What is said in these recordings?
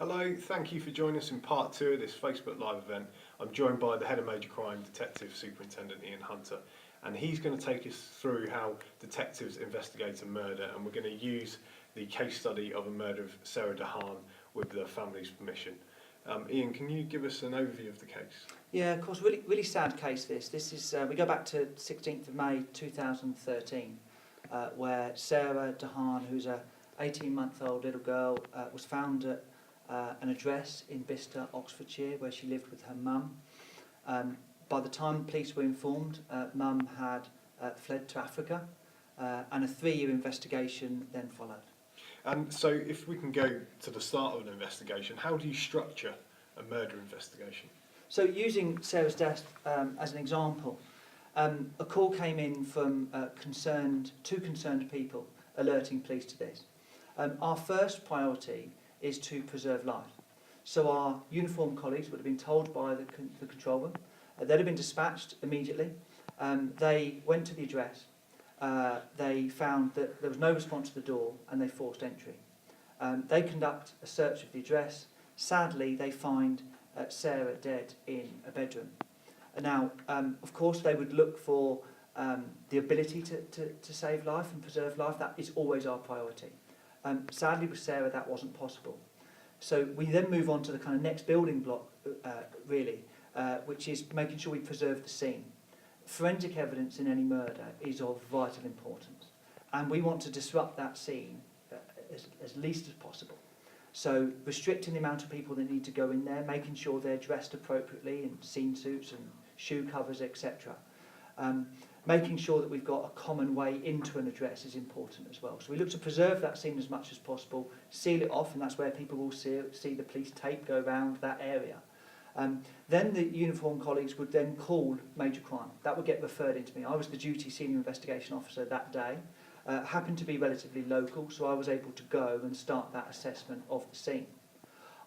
Hello, thank you for joining us in part 2 of this Facebook Live event. I'm joined by the Head of Major Crime, Detective Superintendent Ian Hunter, and he's going to take us through how detectives investigate a murder, and we're going to use the case study of a murder of Sarah Dahane with the family's permission. Ian, can you give us an overview of the case? Yeah, of course, really sad case this. This is, we go back to 16th of May 2013, where Sarah Dahane, who's a 18-month-old little girl, was found at an address in Bicester, Oxfordshire, where she lived with her mum. By the time police were informed, mum had fled to Africa, and a 3-year investigation then followed. And so if we can go to the start of an investigation, how do you structure a murder investigation? So using Sarah's death as an example, a call came in from two concerned people alerting police to this. Our first priority is to preserve life. So our uniformed colleagues would have been told by the control room. They'd have been dispatched immediately. They went to the address. They found that there was no response to the door and they forced entry. They conduct a search of the address. Sadly, they find Sarah dead in a bedroom. Now, of course, they would look for the ability to save life and preserve life. That is always our priority. Sadly, with Sarah, that wasn't possible. So we then move on to the kind of next building block, really, which is making sure we preserve the scene. Forensic evidence in any murder is of vital importance, and we want to disrupt that scene as least as possible. So restricting the amount of people that need to go in there, making sure they're dressed appropriately in scene suits and shoe covers, etc. Making sure that we've got a common way into an address is important as well. So we look to preserve that scene as much as possible, seal it off, and that's where people will see the police tape go around that area. Then the uniformed colleagues would then call major crime. That would get referred into me. I was the duty senior investigation officer that day. Happened to be relatively local, so I was able to go and start that assessment of the scene.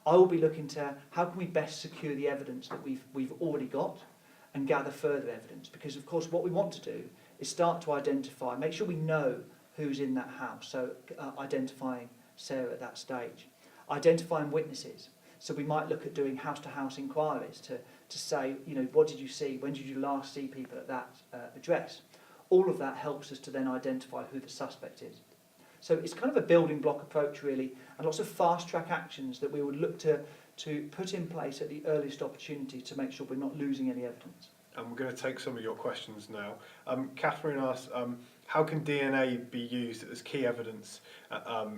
I will be looking to how can we best secure the evidence that we've already got and gather further evidence, because of course what we want to do is start to identify, make sure we know who's in that house, so identifying Sarah at that stage. Identifying witnesses, so we might look at doing house-to-house inquiries to say, you know, what did you see, when did you last see people at that address? All of that helps us to then identify who the suspect is. So it's kind of a building block approach really, and lots of fast-track actions that we would look to put in place at the earliest opportunity to make sure we're not losing any evidence. And we're going to take some of your questions now. Catherine asks, how can DNA be used as key evidence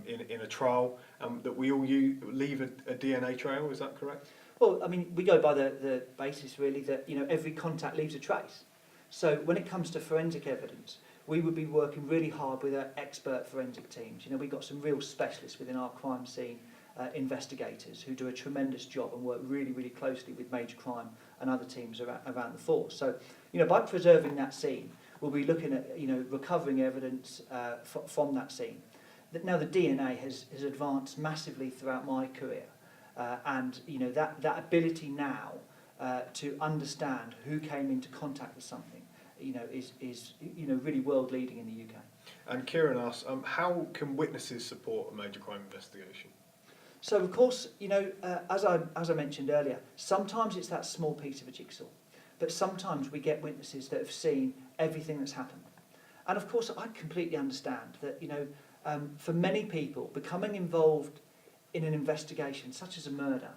in a trial, that we all leave a DNA trail, is that correct? Well, I mean, we go by the basis really that, you know, every contact leaves a trace. So when it comes to forensic evidence, we would be working really hard with our expert forensic teams. You know, we've got some real specialists within our crime scene investigators who do a tremendous job and work really, really closely with major crime and other teams around the force. So, you know, by preserving that scene, we'll be looking at, you know, recovering evidence from that scene. Now, the DNA has advanced massively throughout my career, and, you know, that ability now to understand who came into contact with something, you know, is you know, really world leading in the UK. And Kieran asks, how can witnesses support a major crime investigation? So of course, you know, as I mentioned earlier, sometimes it's that small piece of a jigsaw, but sometimes we get witnesses that have seen everything that's happened. And of course, I completely understand that, you know, for many people, becoming involved in an investigation such as a murder,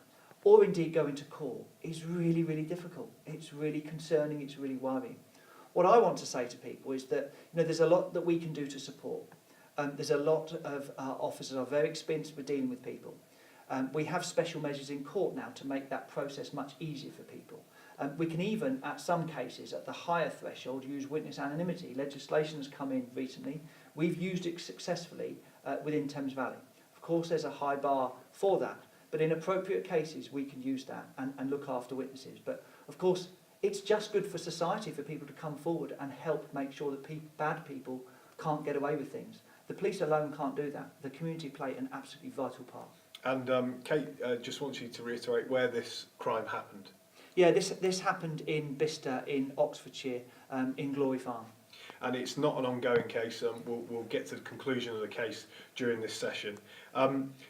or indeed going to court, is really, really difficult. It's really concerning, it's really worrying. What I want to say to people is that, you know, there's a lot that we can do to support. There's a lot of officers are very experienced with dealing with people. We have special measures in court now to make that process much easier for people. We can even, at some cases, at the higher threshold, use witness anonymity. Legislation has come in recently. We've used it successfully within Thames Valley. Of course, there's a high bar for that, but in appropriate cases, we can use that and look after witnesses. But of course, it's just good for society for people to come forward and help make sure that bad people can't get away with things. The police alone can't do that. The community play an absolutely vital part. And Kate just wants you to reiterate where this crime happened. Yeah, this happened in Bicester in Oxfordshire, in Glory Farm. and it's not an ongoing case. We'll get to the conclusion of the case during this session.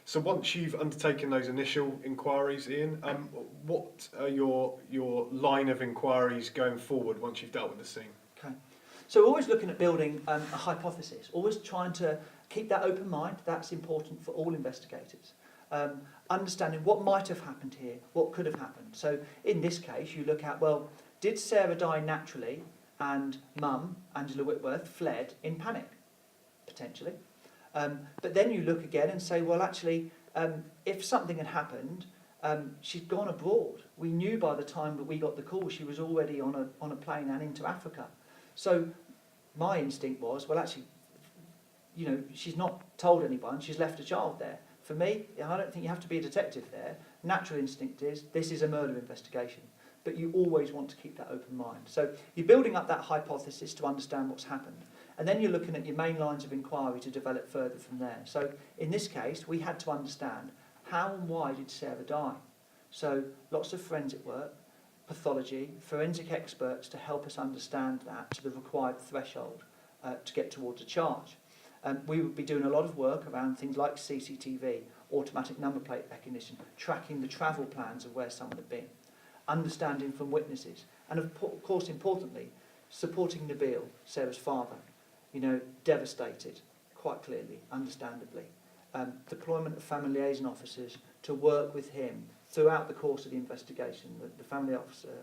So once you've undertaken those initial inquiries, Ian, what are your line of inquiries going forward once you've dealt with the scene? Okay. So we're always looking at building a hypothesis, always trying to keep that open mind. That's important for all investigators. Understanding what might have happened here, what could have happened. So in this case, you look at, well, did Sarah die naturally and Mum, Angela Whitworth, fled in panic? Potentially. But then you look again and say, well, actually, if something had happened, she'd gone abroad. We knew by the time that we got the call she was already on a plane and into Africa. So my instinct was, well, actually, you know, she's not told anyone, she's left a child there. For me, I don't think you have to be a detective there. Natural instinct is, this is a murder investigation. But you always want to keep that open mind. So you're building up that hypothesis to understand what's happened. And then you're looking at your main lines of inquiry to develop further from there. So in this case, we had to understand how and why did Sarah die? So lots of forensic work, pathology, forensic experts to help us understand that to the required threshold to get towards a charge. We would be doing a lot of work around things like CCTV, automatic number plate recognition, tracking the travel plans of where someone had been, understanding from witnesses, and of course, importantly, supporting Nabil, Sarah's father, you know, devastated, quite clearly, understandably. Deployment of family liaison officers to work with him throughout the course of the investigation. The family officer,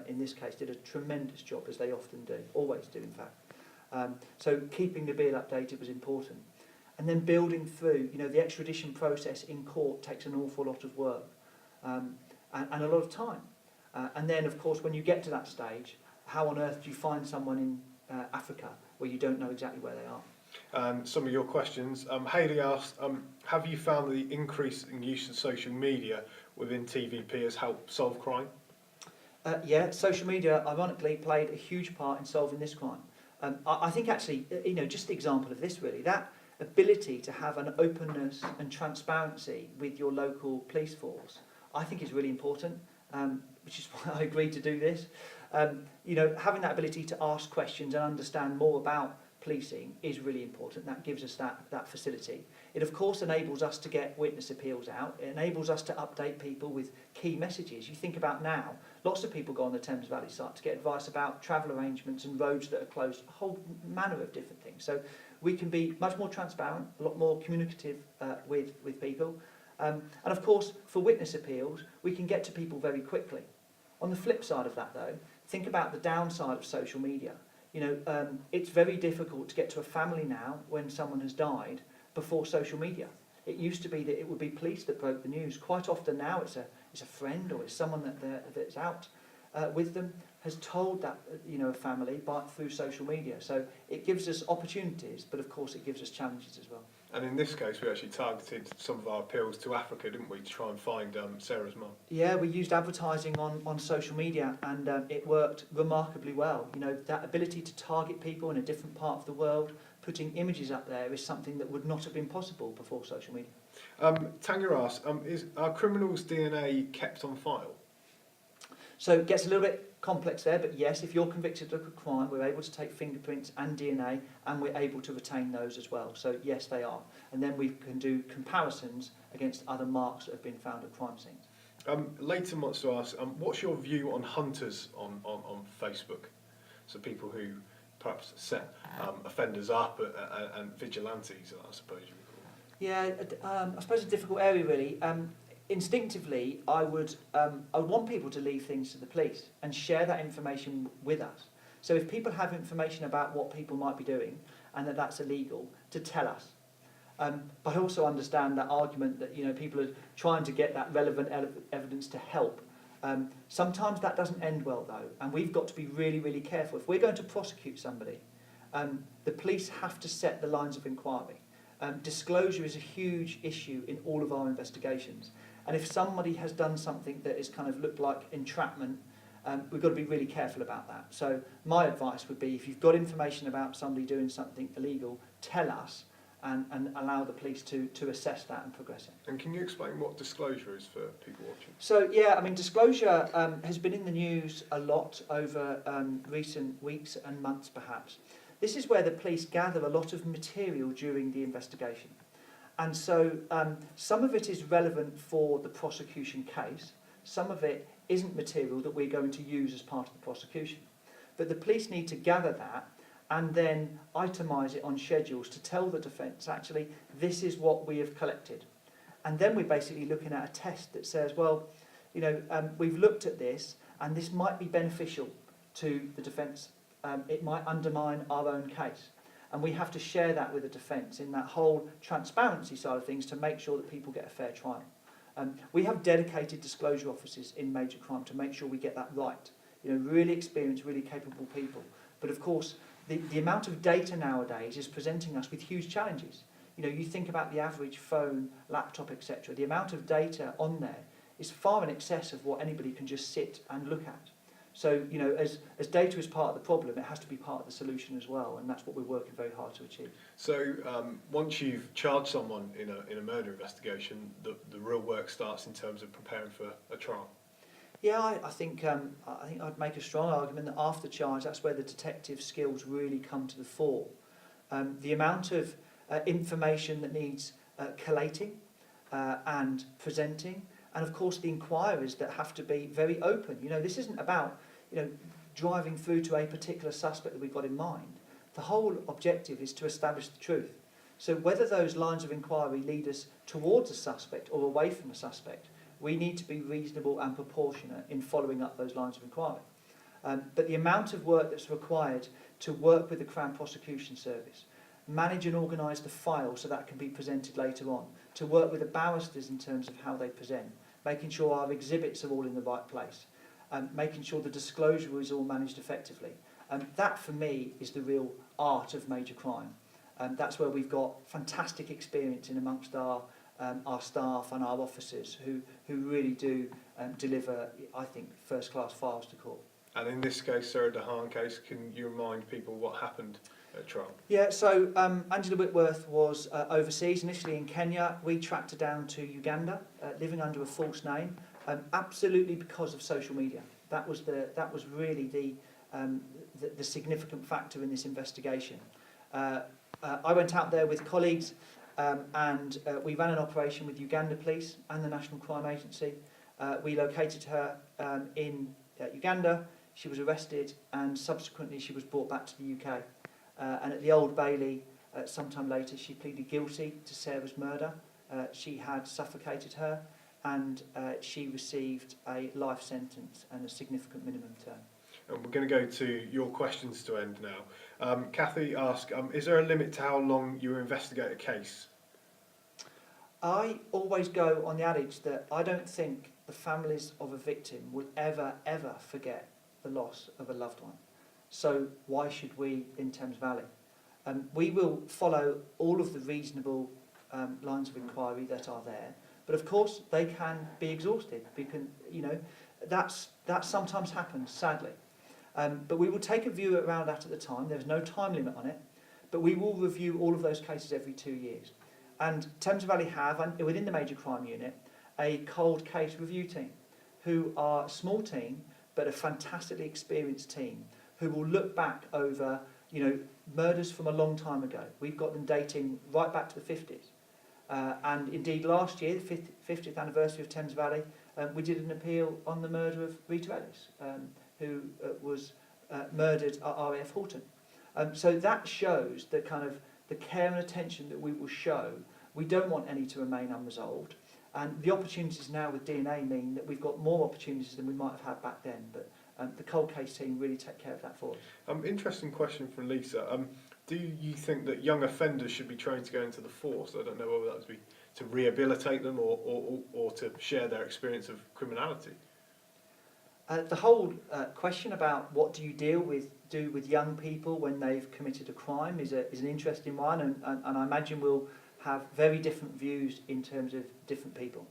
in this case, did a tremendous job, as they often do, always do, in fact. So keeping Nabil updated was important. And then building through, you know, the extradition process in court takes an awful lot of work and a lot of time. And then, of course, when you get to that stage, how on earth do you find someone in Africa where you don't know exactly where they are? Some of your questions. Hayley asked, have you found the increase in use of social media within TVP has helped solve crime? Yeah, social media, ironically, played a huge part in solving this crime. I think actually, you know, just the example of this really, that ability to have an openness and transparency with your local police force, I think is really important, which is why I agreed to do this. You know, having that ability to ask questions and understand more about policing is really important. That gives us that facility. It of course enables us to get witness appeals out. It enables us to update people with key messages. You think about now, lots of people go on the Thames Valley site to get advice about travel arrangements and roads that are closed, a whole manner of different things. So we can be much more transparent, a lot more communicative with people. And of course, for witness appeals, we can get to people very quickly. On the flip side of that though, think about the downside of social media. You know, it's very difficult to get to a family now when someone has died before social media. It used to be that it would be police that broke the news. Quite often now it's a friend or it's someone that's out with them has told that, you know, a family through social media. So it gives us opportunities, but of course it gives us challenges as well. And in this case, we actually targeted some of our appeals to Africa, didn't we, to try and find Sarah's mum? Yeah, we used advertising on social media and it worked remarkably well. You know, that ability to target people in a different part of the world, putting images up there is something that would not have been possible before social media. Tanya asks, is our criminals' DNA kept on file? So it gets a little bit complex there, but yes, if you're convicted of a crime, we're able to take fingerprints and DNA, and we're able to retain those as well. So yes, they are. And then we can do comparisons against other marks that have been found at crime scenes. Leighton wants to ask, what's your view on hunters on Facebook? So people who perhaps set offenders up and vigilantes, I suppose you would call them. Yeah, I suppose a difficult area really. Instinctively, I would want people to leave things to the police and share that information with us. So if people have information about what people might be doing and that that's illegal, to tell us. But I also understand that argument that, you know, people are trying to get that relevant evidence to help. Sometimes that doesn't end well though, and we've got to be really, really careful. If we're going to prosecute somebody, the police have to set the lines of inquiry. Disclosure is a huge issue in all of our investigations. And if somebody has done something that is kind of looked like entrapment, we've got to be really careful about that. So my advice would be, if you've got information about somebody doing something illegal, tell us and allow the police to assess that and progress it. And can you explain what disclosure is for people watching? So yeah, I mean, disclosure has been in the news a lot over recent weeks and months perhaps. this is where the police gather a lot of material during the investigation. And so some of it is relevant for the prosecution case, some of it isn't material that we're going to use as part of the prosecution. But the police need to gather that and then itemise it on schedules to tell the defence, actually, this is what we have collected. And then we're basically looking at a test that says, well, you know, we've looked at this and this might be beneficial to the defence. It might undermine our own case. And we have to share that with the defence in that whole transparency side of things to make sure that people get a fair trial. We have dedicated disclosure officers in major crime to make sure we get that right. You know, really experienced, really capable people. But of course, the amount of data nowadays is presenting us with huge challenges. You know, you think about the average phone, laptop, etc. The amount of data on there is far in excess of what anybody can just sit and look at. So, you know, as data is part of the problem, it has to be part of the solution as well, and that's what we're working very hard to achieve. So, once you've charged someone in a murder investigation, the real work starts in terms of preparing for a trial. Yeah, I think I'd make a strong argument that after charge, that's where the detective skills really come to the fore. The amount of information that needs collating and presenting, and of course the inquiries that have to be very open. You know, this isn't about, you know, driving through to a particular suspect that we've got in mind. The whole objective is to establish the truth. So whether those lines of inquiry lead us towards a suspect or away from a suspect, we need to be reasonable and proportionate in following up those lines of inquiry. But the amount of work that's required to work with the Crown Prosecution Service, manage and organise the file so that can be presented later on, to work with the barristers in terms of how they present, making sure our exhibits are all in the right place, making sure the disclosure is all managed effectively. That, for me, is the real art of major crime. That's where we've got fantastic experience in amongst our staff and our officers who really do deliver, I think, first-class files to court. And in this case, Sarah Dahane case, can you remind people what happened at trial? Yeah, so Angela Whitworth was overseas, initially in Kenya. We tracked her down to Uganda, living under a false name, absolutely because of social media. That was really the significant factor in this investigation. I went out there with colleagues and we ran an operation with Uganda Police and the National Crime Agency. We located her in Uganda. She was arrested and subsequently she was brought back to the UK. And at the Old Bailey, sometime later, she pleaded guilty to Sarah's murder. She had suffocated her and she received a life sentence and a significant minimum term. And we're going to go to your questions to end now. Kathy asked, is there a limit to how long you investigate a case? I always go on the adage that I don't think the families of a victim will ever forget the loss of a loved one. So why should we in Thames Valley? We will follow all of the reasonable lines of inquiry that are there, but of course they can be exhausted. You know, that sometimes happens, sadly. But we will take a view around that at the time. There's no time limit on it, but we will review all of those cases every 2 years. And Thames Valley have, and within the Major Crime Unit, a cold case review team, who are a small team, but a fantastically experienced team, who will look back over, you know, murders from a long time ago. We've got them dating right back to the 50s. And indeed last year, the 50th anniversary of Thames Valley, we did an appeal on the murder of Rita Ellis, who was murdered at RAF Horton. So that shows the kind of the care and attention that we will show. We don't want any to remain unresolved. And the opportunities now with DNA mean that we've got more opportunities than we might have had back then. But the cold case team really take care of that for us. Interesting question from Lisa. Do you think that young offenders should be trained to go into the force? I don't know whether that would be to rehabilitate them or to share their experience of criminality. The whole question about what do you do with young people when they've committed a crime is an interesting one, and I imagine we'll have very different views in terms of different people.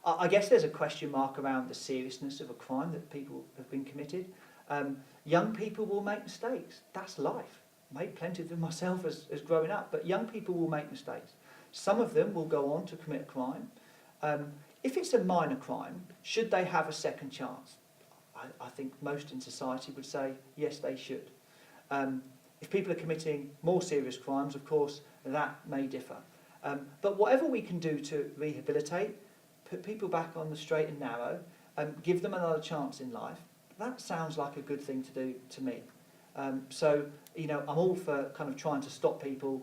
I guess there's a question mark around the seriousness of a crime that people have been committed. Young people will make mistakes. That's life. Made plenty of them myself as growing up, but young people will make mistakes. Some of them will go on to commit a crime. If it's a minor crime, should they have a second chance? I think most in society would say yes, they should. If people are committing more serious crimes, of course, that may differ. But whatever we can do to rehabilitate, put people back on the straight and narrow, give them another chance in life, that sounds like a good thing to do to me. So, you know, I'm all for kind of trying to stop people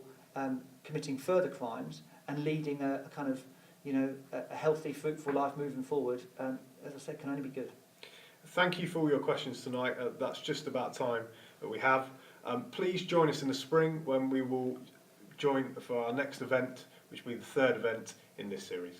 committing further crimes and leading a kind of, you know, a healthy, fruitful life moving forward, as I said, can only be good. Thank you for all your questions tonight. That's just about time that we have. Please join us in the spring when we will join for our next event, which will be the third event in this series.